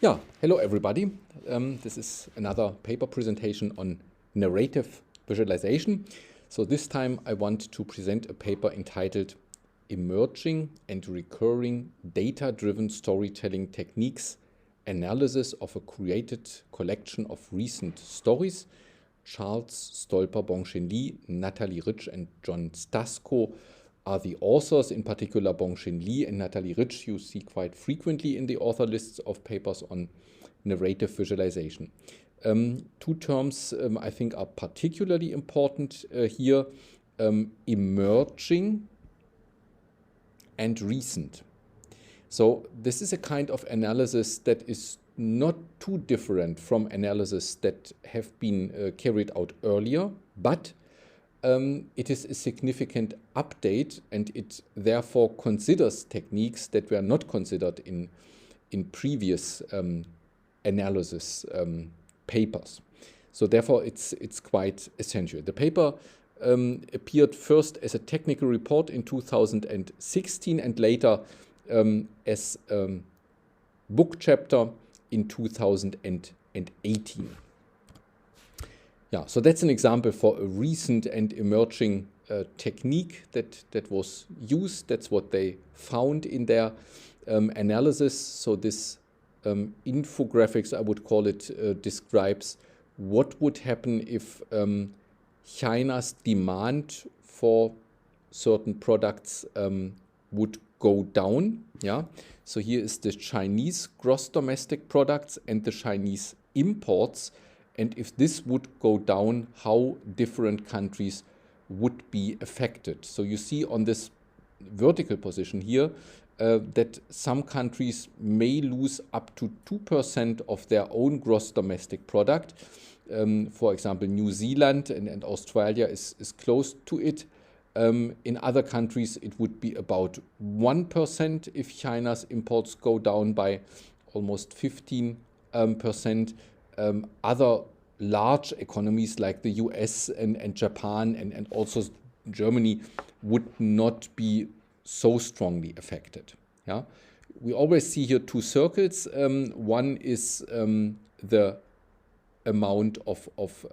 Yeah, hello everybody. This is another paper presentation on narrative visualization. So this time I want to present a paper entitled Emerging and Recurring Data-Driven Storytelling Techniques, Analysis of a Curated Collection of Recent Stories. Charles Stolper-Bonchin-Lee, Natalie Rich and John Stasko are the authors. In particular, Bonchin-Lee and Natalie Rich you see quite frequently in the author lists of papers on narrative visualization. Two terms I think are particularly important here, emerging and recent. So this is a kind of analysis that is not too different from analysis that have been carried out earlier, but it is a significant update, and it therefore considers techniques that were not considered in previous analysis papers. So therefore it's quite essential. The paper appeared first as a technical report in 2016 and later as a book chapter in 2018. Yeah, so that's an example for a recent and emerging technique that was used. That's what they found in their analysis. So this infographics, I would call it, describes what would happen if China's demand for certain products would go down. Yeah, so here is the Chinese gross domestic products and the Chinese imports. And if this would go down, how different countries would be affected. So you see on this vertical position here that some countries may lose up to 2% of their own gross domestic product. For example, New Zealand and Australia is close to it. In other countries, it would be about 1% if China's imports go down by almost 15%. Other large economies like the US and Japan and also Germany would not be so strongly affected. Yeah, we always see here two circles. One is the amount of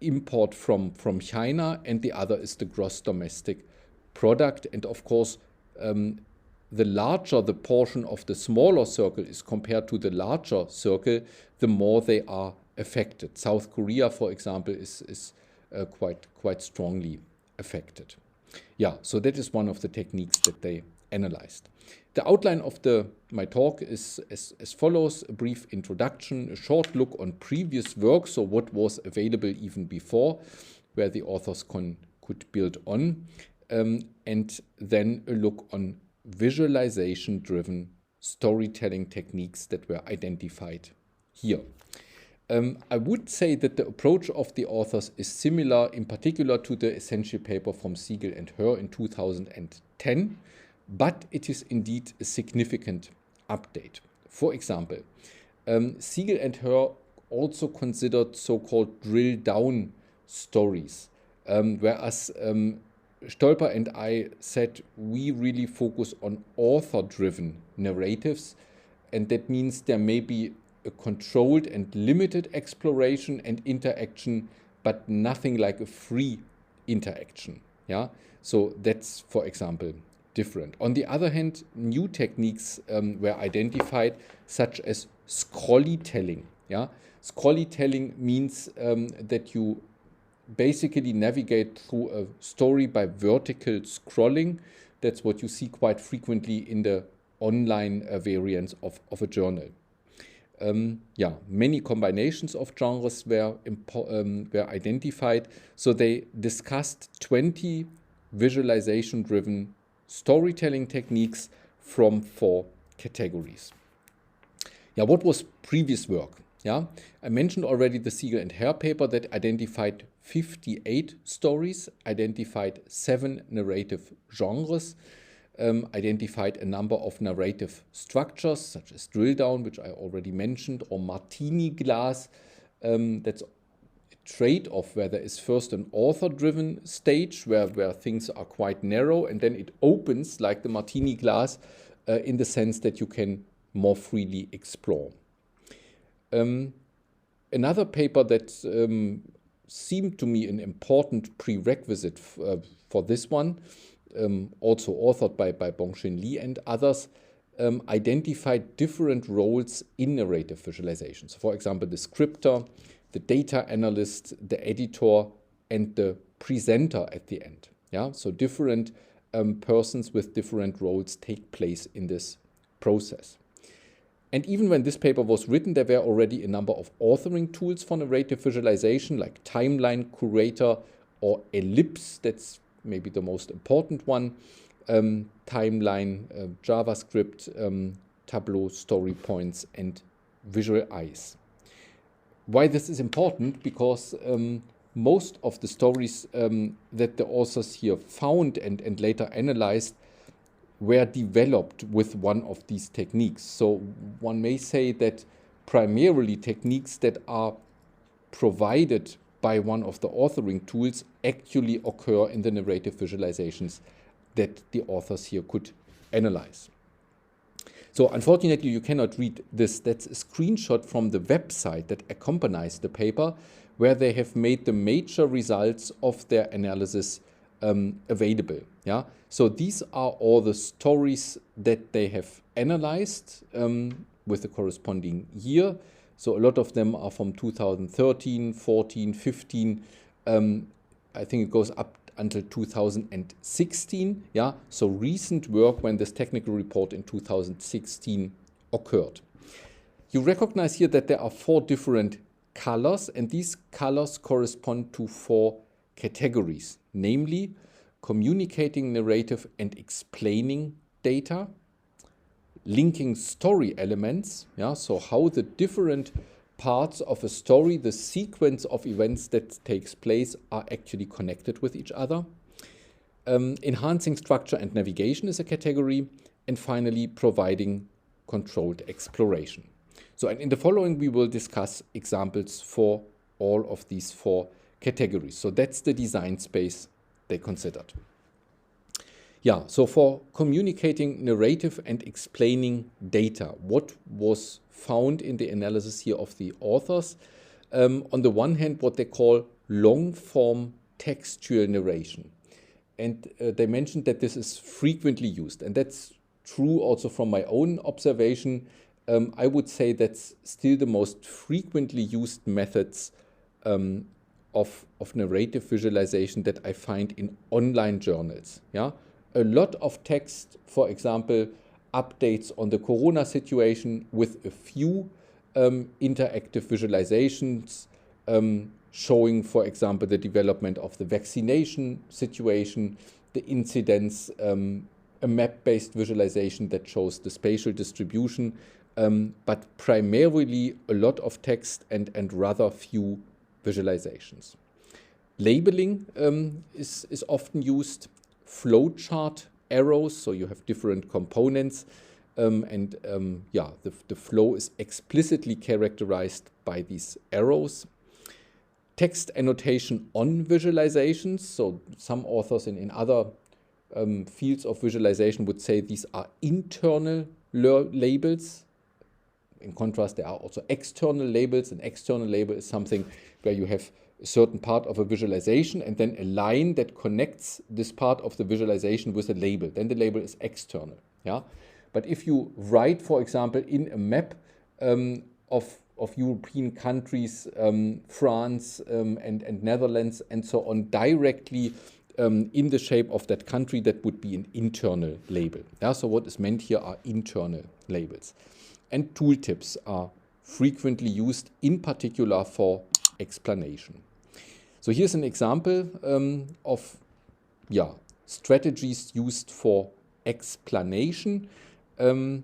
import from China, and the other is the gross domestic product. And of course, the larger the portion of the smaller circle is compared to the larger circle, the more they are affected. South Korea, for example, is quite strongly affected. Yeah, so that is one of the techniques that they analyzed. The outline of my talk is as follows: a brief introduction, a short look on previous work, so what was available even before, where the authors could build on, and then a look on visualization-driven storytelling techniques that were identified here. I would say that the approach of the authors is similar, in particular to the essential paper from Siegel and Hör in 2010, but it is indeed a significant update. For example, Siegel and Hör also considered so-called drill-down stories, whereas Stolper and I said we really focus on author-driven narratives, and that means there may be a controlled and limited exploration and interaction, but nothing like a free interaction. Yeah, so that's, for example, different. On the other hand, new techniques were identified, such as scrollytelling. Yeah, scrollytelling means that you basically navigate through a story by vertical scrolling. That's what you see quite frequently in the online variants of a journal. Many combinations of genres were identified. So they discussed 20 visualization-driven storytelling techniques from 4 categories. Yeah, what was previous work? Yeah, I mentioned already the Siegel and Hör paper that identified 58 stories, identified 7 narrative genres, identified a number of narrative structures, such as drill down, which I already mentioned, or martini glass. That's a trade-off where there is first an author-driven stage where things are quite narrow, and then it opens like the martini glass in the sense that you can more freely explore. Another paper that seemed to me an important prerequisite for this one, also authored by Bongxin Li and others, identified different roles in narrative visualizations. For example, the scripter, the data analyst, the editor, and the presenter at the end. Yeah, so different persons with different roles take place in this process. And even when this paper was written, there were already a number of authoring tools for narrative visualization, like Timeline, Curator, or Ellipse. That's maybe the most important one. Timeline, JavaScript, Tableau, Story Points, and Visual Eyes. Why this is important? Because most of the stories that the authors here found and later analyzed were developed with one of these techniques. So one may say that primarily techniques that are provided by one of the authoring tools actually occur in the narrative visualizations that the authors here could analyze. So unfortunately, you cannot read this. That's a screenshot from the website that accompanies the paper, where they have made the major results of their analysis available. Yeah, so these are all the stories that they have analyzed with the corresponding year. So a lot of them are from 2013, 14, 15. I think it goes up until 2016. Yeah, so recent work when this technical report in 2016 occurred. You recognize here that there are 4 different colors, and these colors correspond to 4 categories, namely communicating narrative and explaining data, linking story elements, yeah, so how the different parts of a story, the sequence of events that takes place, are actually connected with each other. Enhancing structure and navigation is a category, and finally providing controlled exploration. So in the following we will discuss examples for all of these 4 categories. So that's the design space they considered. Yeah, so for communicating narrative and explaining data, what was found in the analysis here of the authors? On the one hand, what they call long-form textual narration. And they mentioned that this is frequently used, and that's true also from my own observation. I would say that's still the most frequently used methods of narrative visualization that I find in online journals. Yeah, a lot of text, for example, updates on the corona situation with a few interactive visualizations showing, for example, the development of the vaccination situation, the incidence, a map-based visualization that shows the spatial distribution, but primarily a lot of text and rather few visualizations. Labeling is often used. Flowchart arrows, so you have different components, the flow is explicitly characterized by these arrows. Text annotation on visualizations, so some authors in other fields of visualization would say these are internal labels. In contrast, there are also external labels. An external label is something where you have a certain part of a visualization and then a line that connects this part of the visualization with a label. Then the label is external. Yeah? But if you write, for example, in a map of European countries, France and Netherlands and so on, directly in the shape of that country, that would be an internal label. Yeah? So what is meant here are internal labels. And tooltips are frequently used, in particular for explanation. So here's an example of strategies used for explanation. You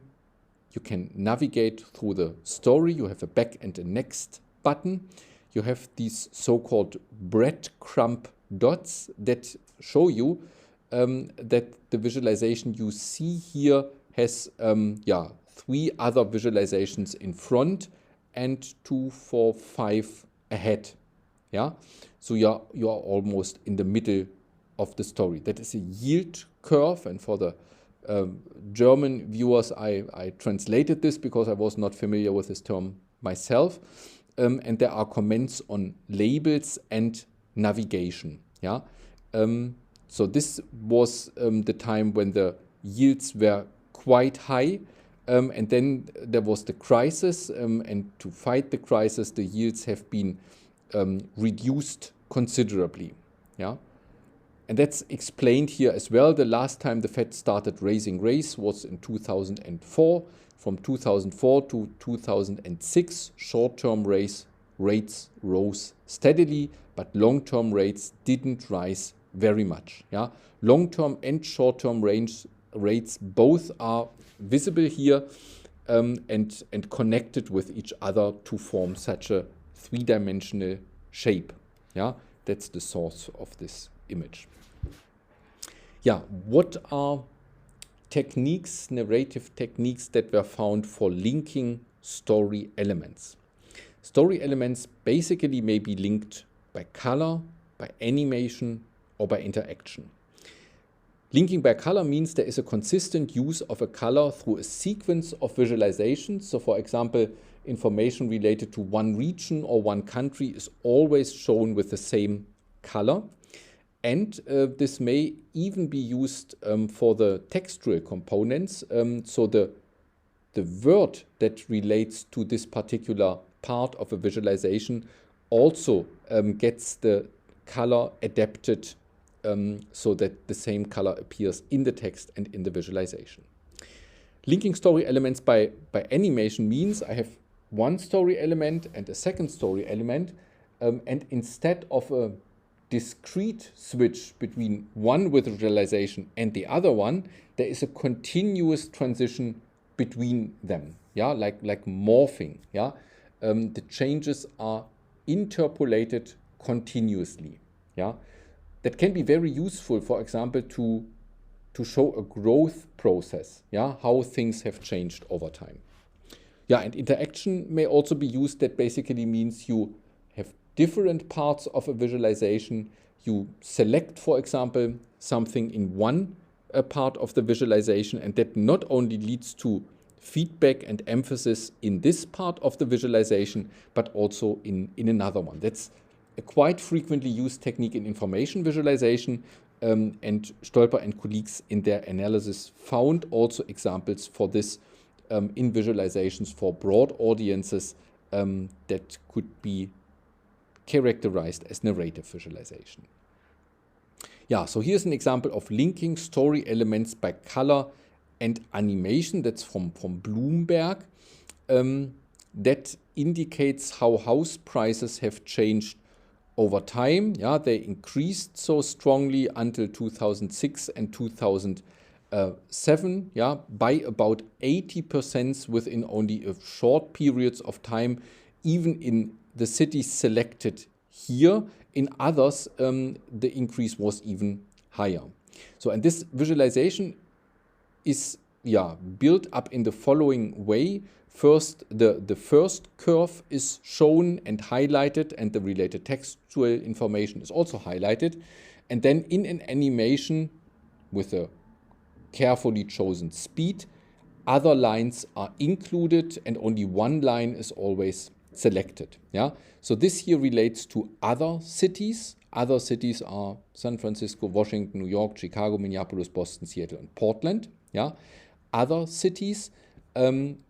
can navigate through the story. You have a back and a next button. You have these so-called breadcrumb dots that show you that the visualization you see here has 3 other visualizations in front and 2, 4, 5 ahead. Yeah, so you are almost in the middle of the story. That is a yield curve, and for the German viewers, I translated this because I was not familiar with this term myself. And there are comments on labels and navigation. Yeah. So this was the time when the yields were quite high. And then there was the crisis, and to fight the crisis, the yields have been reduced considerably. Yeah. And that's explained here as well. The last time the Fed started raising rates was in 2004. From 2004 to 2006, short-term rates rose steadily, but long-term rates didn't rise very much. Yeah? Long-term and short-term rates both are visible here and connected with each other to form such a three-dimensional shape. Yeah? That's the source of this image. Yeah, what are techniques, narrative techniques that were found for linking story elements? Story elements basically may be linked by color, by animation, or by interaction. Linking by color means there is a consistent use of a color through a sequence of visualizations. So for example, information related to one region or one country is always shown with the same color. And this may even be used for the textual components. So the word that relates to this particular part of a visualization also gets the color adapted so that the same color appears in the text and in the visualization. Linking story elements by animation means I have one story element and a second story element, and instead of a discrete switch between one visualization and the other one, there is a continuous transition between them. Yeah, like morphing. Yeah, the changes are interpolated continuously. Yeah, that can be very useful, for example, to show a growth process. Yeah, how things have changed over time. Yeah, and interaction may also be used. That basically means you have different parts of a visualization. You select, for example, something in one part of the visualization, and that not only leads to feedback and emphasis in this part of the visualization, but also in another one. That's a quite frequently used technique in information visualization, and Stolper and colleagues in their analysis found also examples for this in visualizations for broad audiences that could be characterized as narrative visualization. Yeah, so here's an example of linking story elements by color and animation. That's from Bloomberg. That indicates how house prices have changed over time. Yeah, they increased so strongly until 2006 and 2007. Yeah, by about 80% within only a short periods of time, even in the cities selected here. In others, the increase was even higher. So, and this visualization is built up in the following way. First, the first curve is shown and highlighted, and the related textual information is also highlighted. And then in an animation with a carefully chosen speed, other lines are included and only one line is always selected. Yeah. So this here relates to other cities. Other cities are San Francisco, Washington, New York, Chicago, Minneapolis, Boston, Seattle, and Portland. Yeah. Other cities,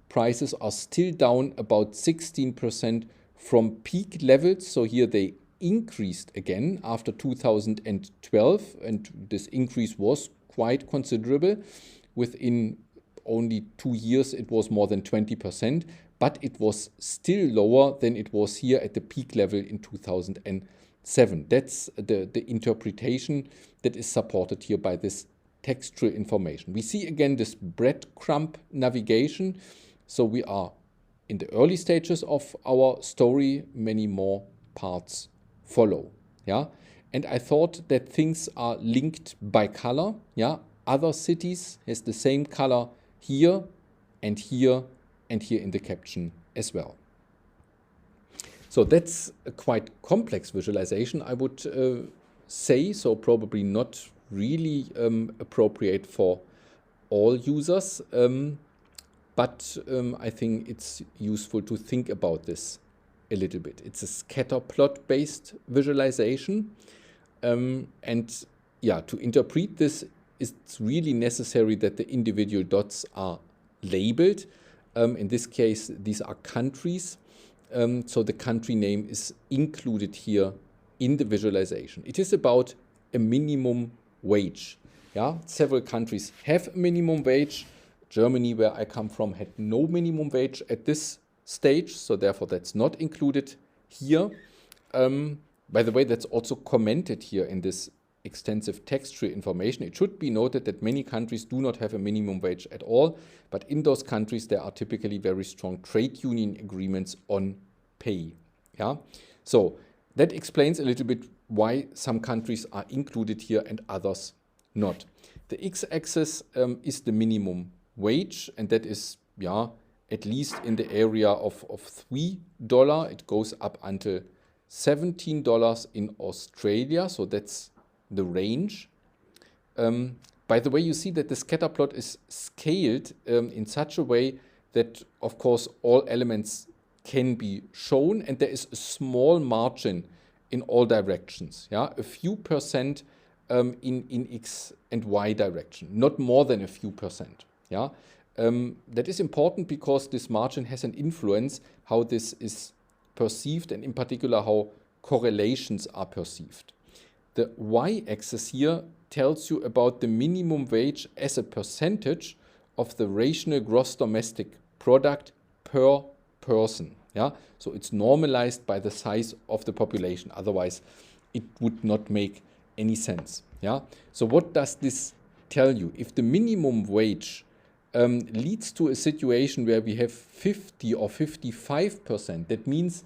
prices are still down about 16% from peak levels. So here they increased again after 2012, and this increase was quite considerable. Within only 2 years, it was more than 20%, but it was still lower than it was here at the peak level in 2007. That's the interpretation that is supported here by this textual information. We see again this breadcrumb navigation. So we are in the early stages of our story. Many more parts follow. Yeah, and I thought that things are linked by color. Yeah, other cities has the same color here and here and here in the caption as well. So that's a quite complex visualization, I would say. So probably not really appropriate for all users, but I think it's useful to think about this a little bit. It's a scatter plot based visualization, and yeah, to interpret this, it's really necessary that the individual dots are labeled. In this case, these are countries, so the country name is included here in the visualization. It is about a minimum wage. Yeah, several countries have a minimum wage. Germany, where I come from, had no minimum wage at this stage, so therefore that's not included here. By the way, that's also commented here in this extensive text tree information. It should be noted that many countries do not have a minimum wage at all, but in those countries there are typically very strong trade union agreements on pay. Yeah, so that explains a little bit why some countries are included here and others not. The x-axis is the minimum wage, and that is, yeah, at least in the area of $3. It goes up until $17 in Australia, so that's the range. By the way, you see that the scatter plot is scaled in such a way that, of course, all elements can be shown, and there is a small margin in all directions. Yeah, a few percent in x and y direction, not more than a few percent. Yeah, that is important because this margin has an influence how this is perceived, and in particular how correlations are perceived. The y-axis here tells you about the minimum wage as a percentage of the regional gross domestic product per person. Yeah, so it's normalized by the size of the population. Otherwise, it would not make any sense. Yeah, so what does this tell you? If the minimum wage leads to a situation where we have 50 or 55%, that means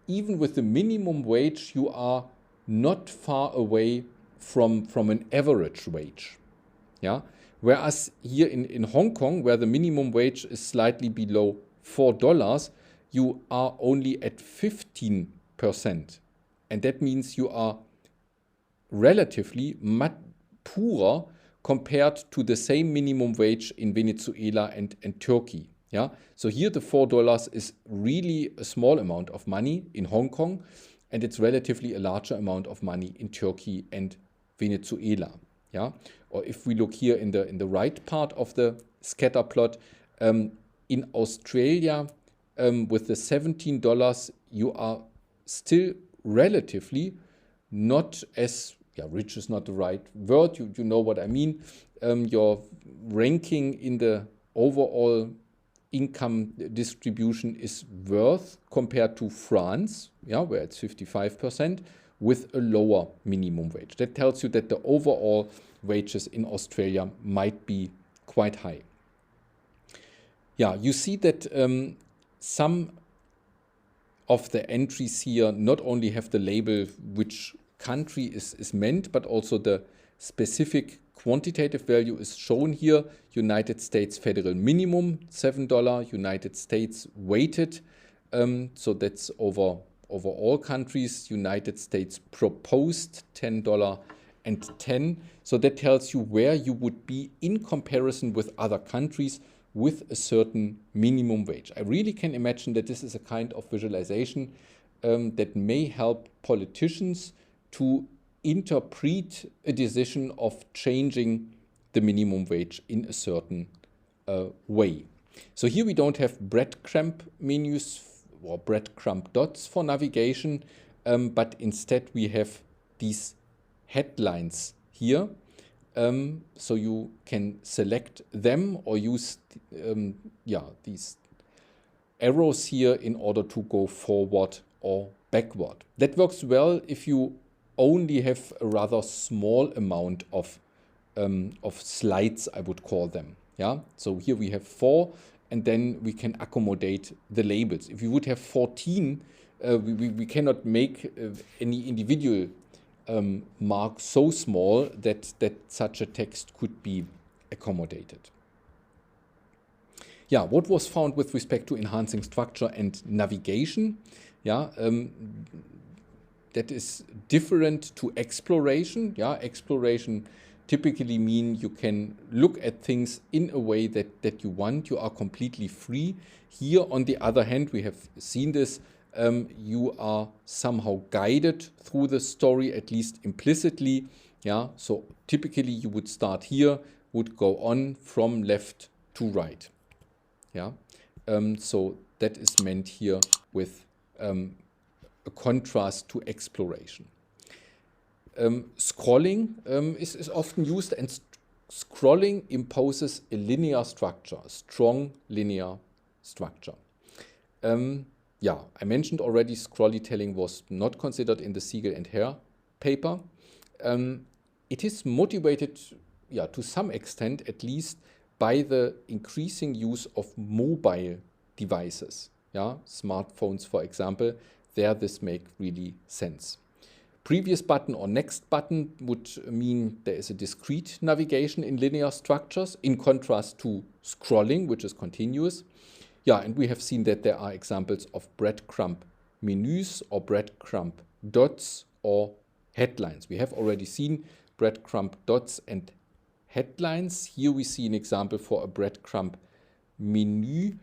even with the minimum wage, you are not far away from an average wage. Yeah, whereas here in Hong Kong, where the minimum wage is slightly below $4, you are only at 15%, and that means you are relatively much poorer compared to the same minimum wage in Venezuela and Turkey. Yeah, so here the $4 is really a small amount of money in Hong Kong, and it's relatively a larger amount of money in Turkey and Venezuela. Yeah, or if we look here in the right part of the scatter plot, in Australia, with the $17, you are still relatively not as, yeah, rich is not the right word, you know what I mean. Your ranking in the overall income distribution is worse compared to France, yeah, where it's 55%, with a lower minimum wage. That tells you that the overall wages in Australia might be quite high. Yeah, you see that some of the entries here not only have the label which country is meant, but also the specific quantitative value is shown here. United States federal minimum, $7, United States weighted, so that's over all countries. United States proposed $10 and 10. So that tells you where you would be in comparison with other countries with a certain minimum wage. I really can imagine that this is a kind of visualization that may help politicians to interpret a decision of changing the minimum wage in a certain way. So here we don't have breadcrumb menus or breadcrumb dots for navigation, but instead we have these headlines here. So you can select them or use these arrows here in order to go forward or backward. That works well if you only have a rather small amount of slides, I would call them. Yeah. So here we have 4, and then we can accommodate the labels. If we would have 14, we cannot make any individual mark so small that such a text could be accommodated. Yeah, what was found with respect to enhancing structure and navigation? Yeah, that is different to exploration. Yeah, exploration typically mean you can look at things in a way that you want. You are completely free. Here, on the other hand, we have seen this, you are somehow guided through the story, at least implicitly. Yeah, so typically you would start here, would go on from left to right. Yeah, so that is meant here with a contrast to exploration. Scrolling is often used, and scrolling imposes a linear structure, a strong linear structure. Yeah, I mentioned already scrollytelling was not considered in the Siegel and Hare paper. It is motivated, yeah, to some extent at least, by the increasing use of mobile devices. Yeah, smartphones, for example, there this makes really sense. Previous button or next button would mean there is a discrete navigation in linear structures, in contrast to scrolling, which is continuous. Yeah, and we have seen that there are examples of breadcrumb menus or breadcrumb dots or headlines. We have already seen breadcrumb dots and headlines. Here we see an example for a breadcrumb menu.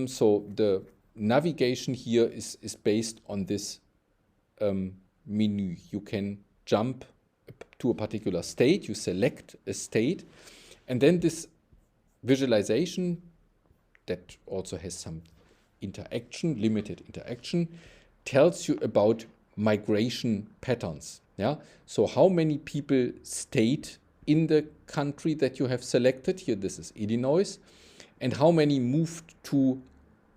So the navigation here is based on this menu. You can jump to a particular state, you select a state, and then this visualization that also has some interaction, limited interaction, tells you about migration patterns. Yeah, so how many people stayed in the country that you have selected, here this is Illinois, and how many moved to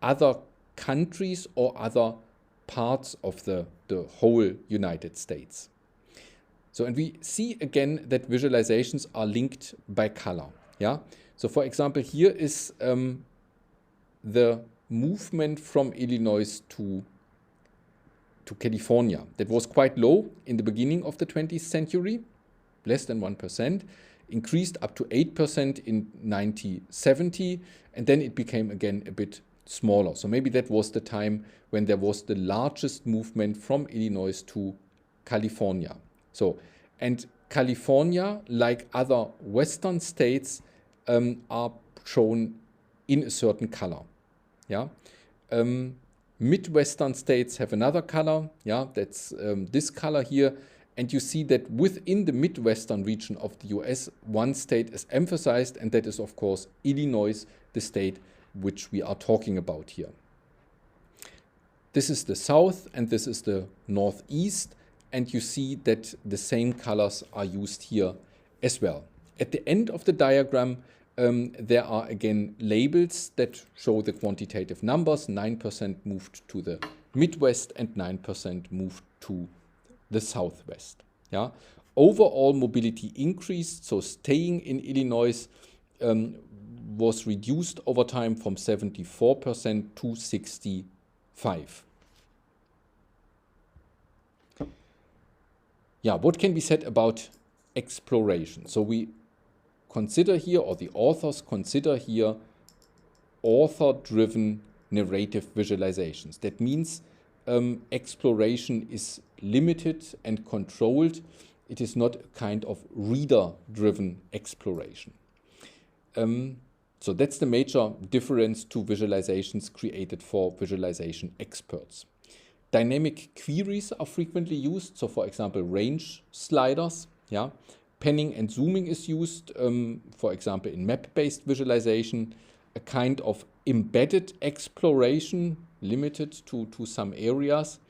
other countries or other parts of the whole United States. So, and we see again that visualizations are linked by color. Yeah. So, for example, here is the movement from Illinois to California. That was quite low in the beginning of the 20th century, less than 1%, increased up to 8% in 1970, and then it became again a bit smaller. So maybe that was the time when there was the largest movement from Illinois to California. So, and California, like other Western states, are shown in a certain color. Yeah. Midwestern states have another color. Yeah, that's this color here. And you see that within the Midwestern region of the US, one state is emphasized, and that is, of course, Illinois, the state which we are talking about here. This is the south and this is the northeast, and you see that the same colors are used here as well. At the end of the diagram, there are again labels that show the quantitative numbers. 9% moved to the Midwest and 9% moved to the Southwest. Yeah. Overall mobility increased, so staying in Illinois was reduced over time from 74% to 65%. Yeah, what can be said about exploration? So we consider here, or the authors consider here, author-driven narrative visualizations. That means exploration is limited and controlled. It is not a kind of reader-driven exploration. So that's the major difference to visualizations created for visualization experts. Dynamic queries are frequently used. So for example, range sliders. Yeah. Panning and zooming is used, for example, in map-based visualization. A kind of embedded exploration, limited to some areas,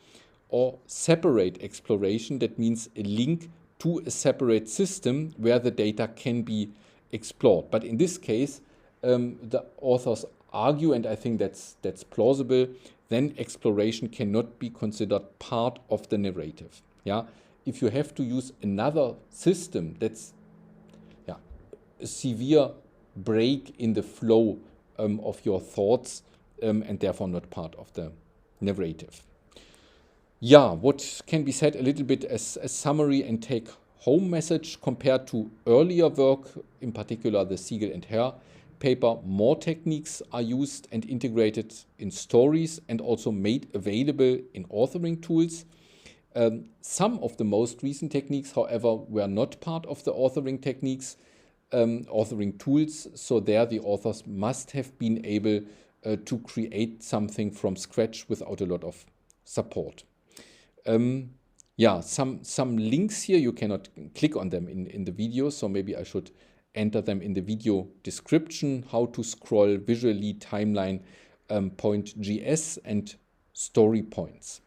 or separate exploration. That means a link to a separate system where the data can be explored. But in this case, the authors argue, and I think that's plausible, then exploration cannot be considered part of the narrative. Yeah, if you have to use another system, that's a severe break in the flow of your thoughts, and therefore not part of the narrative. Yeah, what can be said a little bit as a summary and take-home message compared to earlier work, in particular the Siegel and Hare paper, more techniques are used and integrated in stories and also made available in authoring tools. Some of the most recent techniques, however, were not part of the authoring techniques, authoring tools. So there the authors must have been able to create something from scratch without a lot of support. Yeah, some links here, you cannot click on them in the video, so maybe I should enter them in the video description. How to scroll visually, timeline, point GS, and story points.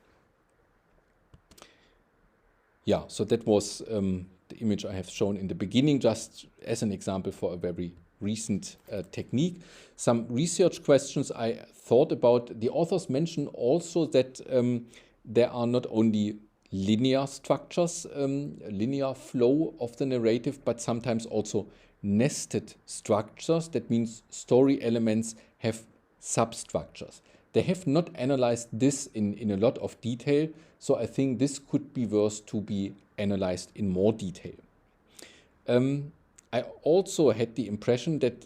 Yeah, so that was the image I have shown in the beginning, just as an example for a very recent technique. Some research questions I thought about. The authors mention also that there are not only linear structures, linear flow of the narrative, but sometimes also nested structures. That means story elements have substructures. They have not analyzed this in a lot of detail, so I think this could be worth to be analyzed in more detail. I also had the impression that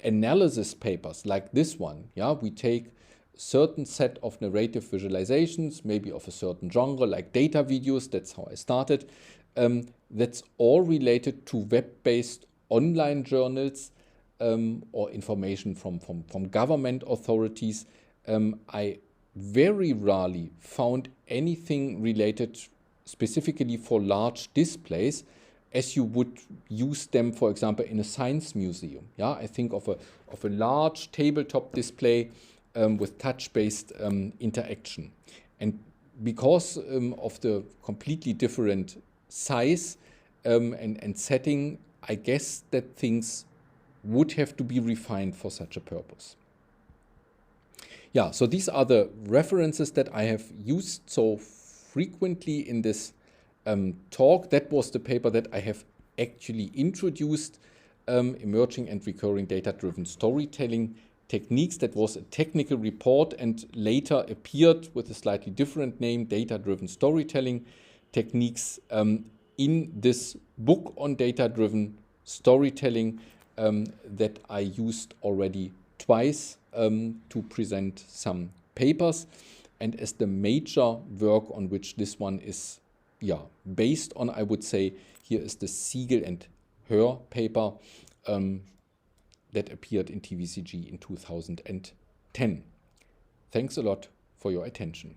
analysis papers like this one, yeah, we take a certain set of narrative visualizations, maybe of a certain genre, like data videos, that's how I started. That's all related to web-based online journals or information from government authorities. I very rarely found anything related specifically for large displays, as you would use them, for example, in a science museum. Yeah, I think of a large tabletop display with touch-based interaction. And because of the completely different size and setting, I guess that things would have to be refined for such a purpose. Yeah, so these are the references that I have used so frequently in this talk. That was the paper that I have actually introduced, Emerging and Recurring Data-Driven Storytelling Techniques. That was a technical report and later appeared with a slightly different name, Data-Driven Storytelling Techniques, in this book on data-driven storytelling that I used already twice to present some papers. And as the major work on which this one is based on, I would say, here is the Siegel and Hör paper that appeared in TVCG in 2010. Thanks a lot for your attention.